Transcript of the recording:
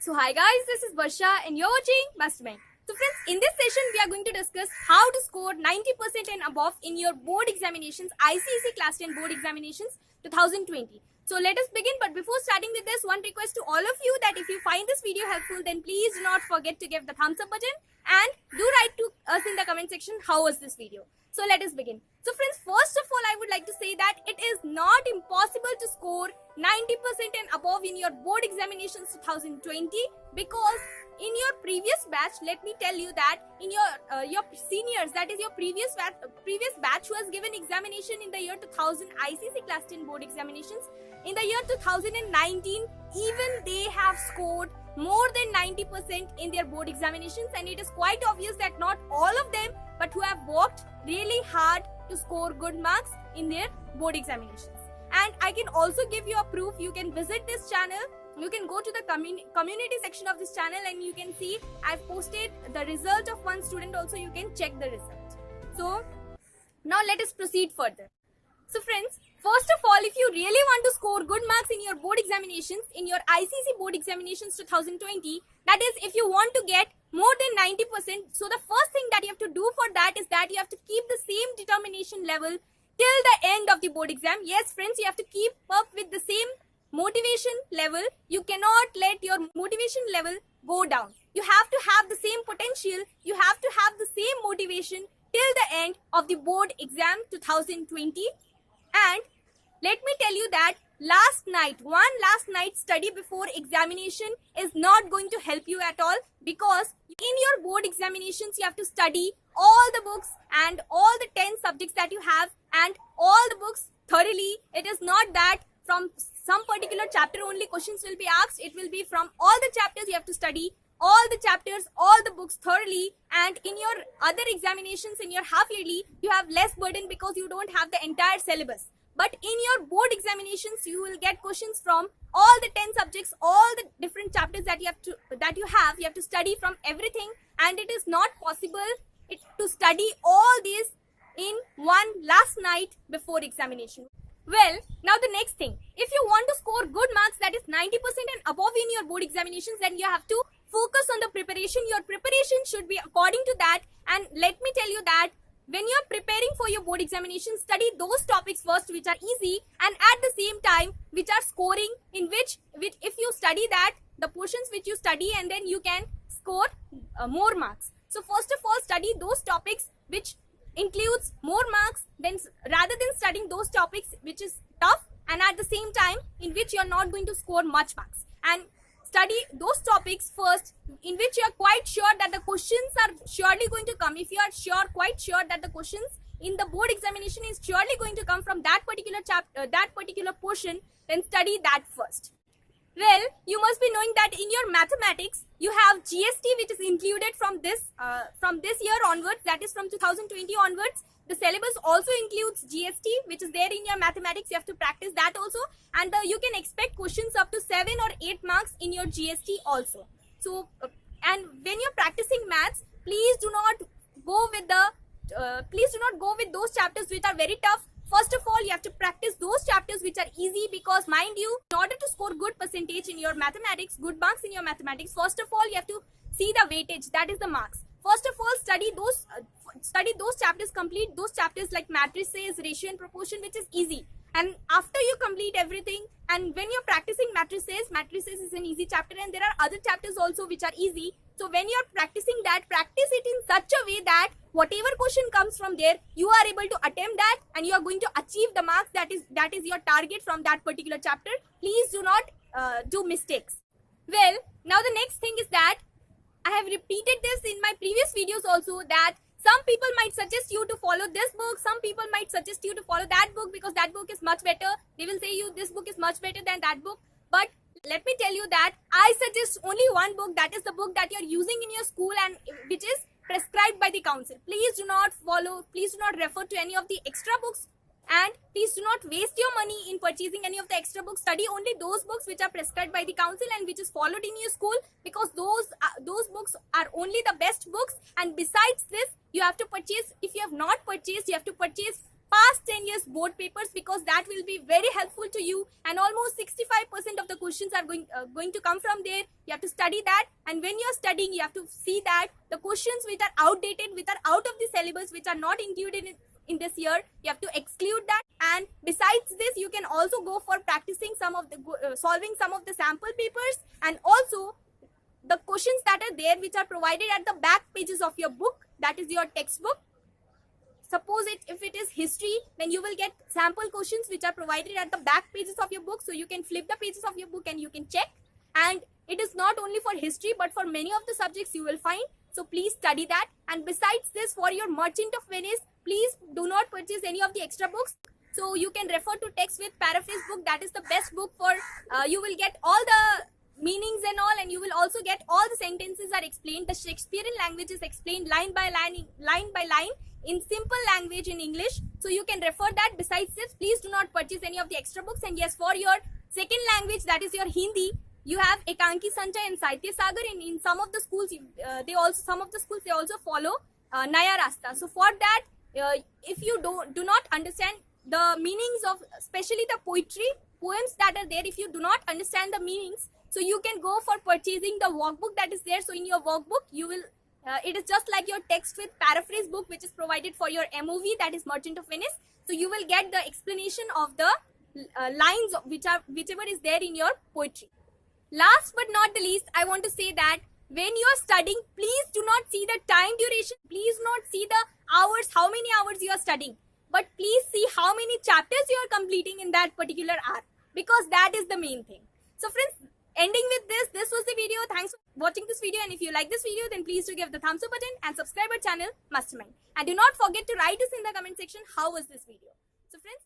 So hi guys, this is Barsha and you're watching Mastermind. So friends, in this session we are going to discuss how to score 90% and above in your board examinations, ICSE Class 10 board examinations 2020. So let us begin, but before starting with this, one request to all of you that if you find this video helpful, then please do not forget to give the thumbs up button and do write to us in the comment section how was this video. So let us begin. So friends, first of all I would like to say that it is not impossible to score 90% and above in your board examinations 2020 because in your previous batch, let me tell you that in your seniors, that is your previous batch who has given examination in the year 2000 ICSE Class 10 board examinations, in the year 2019 even they have scored more than 90% in their board examinations, and it is quite obvious that not all of them but who have worked really hard to score good marks in their board examinations. And I can also give you a proof. You can visit this channel, you can go to the community section of this channel and you can see I've posted the result of one student also. You can check the result. So now let us proceed further. So friends, first of all, if you really want to score good marks in your board examinations, in your ICSE board examinations 2020, that is if you want to get more than 90%, so the first thing that you have to do for that is that you have to keep the same determination level till the end of the board exam. Yes friends, you have to keep up with the same motivation level. You cannot let your motivation level go down. You have to have the same potential, you have to have the same motivation till the end of the board exam 2020. And let me tell you that one last night study before examination is not going to help you at all, because in your board examinations you have to study all the books and all the 10 subjects that you have and all the books thoroughly. It is not that from some particular chapter only questions will be asked. It will be from all the chapters. You have to study all the chapters, all the books thoroughly, and in your other examinations, in your half yearly, you have less burden because you don't have the entire syllabus. But in your board examinations, you will get questions from all the 10 subjects, all the different chapters that you have to study from everything, and it is not possible to study all these in one last night before examination. Well, now the next thing, if you want to score good marks, that is 90% and above in your board examinations, then you have to focus on the preparation. Your preparation should be according to that, and let me tell you that when you are preparing for your board examination, study those topics first which are easy, and at the same time which are scoring, in which if you study that, the portions which you study, and then you can score more marks. So first of all, study those topics which includes more marks, then rather than studying those topics which is tough and at the same time in which you are not going to score much marks, and study those topics first in which you are quite sure that the questions are surely going to come. If you are quite sure that the questions in the board examination is surely going to come from that particular chapter, that particular portion, then study that first. Well, you must be knowing that in your mathematics you have GST which is included from this year onwards, that is from 2020 onwards. The syllabus also includes GST which is there in your mathematics. You have to practice that also, and you can expect questions up to 7 or 8 marks in your GST also. So and when you're practicing maths, please do not go with those chapters which are very tough. First of all, you have to practice those chapters which are easy, because mind you, in order to score good percentage in your mathematics, good marks in your mathematics, first of all you have to see the weightage, that is the marks. First of all, study those chapters, complete those chapters like matrices, ratio and proportion, which is easy. And after you complete everything, and when you're practicing matrices is an easy chapter, and there are other chapters also which are easy. So when you're practicing that, practice it in such a way that whatever question comes from there, you are able to attempt that and you are going to achieve the marks that is your target from that particular chapter. Please do not do mistakes. Well, now the next thing is that I have repeated this in my previous videos also, that some people might suggest you to follow this book, some people might suggest you to follow that book because that book is much better. They will say you this book is much better than that book. But let me tell you that I suggest only one book, that is the book that you are using in your school and which is prescribed by the council. Please do not refer to any of the extra books, and please do not waste your money in purchasing any of the extra books. Study only those books which are prescribed by the council and which is followed in your school, because those books are only the best books. And besides this, you have to purchase, if you have not purchased, you have to purchase past 10 years board papers, because that will be very helpful to you, and almost 65% of the questions are going to come from there. You have to study that, and when you're studying, you have to see that the questions which are outdated, which are out of the syllabus, which are not included in this year, you have to exclude that. And besides this, you can also go for practicing some of the solving some of the sample papers, and also the questions that are there which are provided at the back pages of your book, that is your textbook. Suppose if it is history, then you will get sample questions which are provided at the back pages of your book, so you can flip the pages of your book and you can check. And it is not only for history but for many of the subjects you will find, so please study that. And besides this, for your Merchant of Venice, please do not purchase any of the extra books. So you can refer to text with paraphrase book. That is the best book for you will get all the meanings and all, and you will also get all the sentences are explained. The Shakespearean language is explained line by line in simple language in English, so you can refer that. Besides this, please do not purchase any of the extra books. And yes, for your second language, that is your Hindi, you have Ekanki Sanjay and Sahitya Sagar, and in some of the schools they also follow Naya Rasta. So for that, if you do not understand the meanings of especially the poems that are there, if you do not understand the meanings, so you can go for purchasing the workbook that is there. So in your workbook, you will it is just like your text with paraphrase book, which is provided for your MOV, that is Merchant of Venice. So you will get the explanation of the lines whichever is there in your poetry. Last but not the least, I want to say that when you are studying, please do not see the time duration. Please not see the hours, how many hours you are studying, but please see how many chapters you are completing in that particular hour, because that is the main thing. So friends, ending with this was the video. Thanks for watching this video, and if you like this video, then please do give the thumbs up button and subscribe our channel Mastermind. And do not forget to write us in the comment section how was this video. So friends,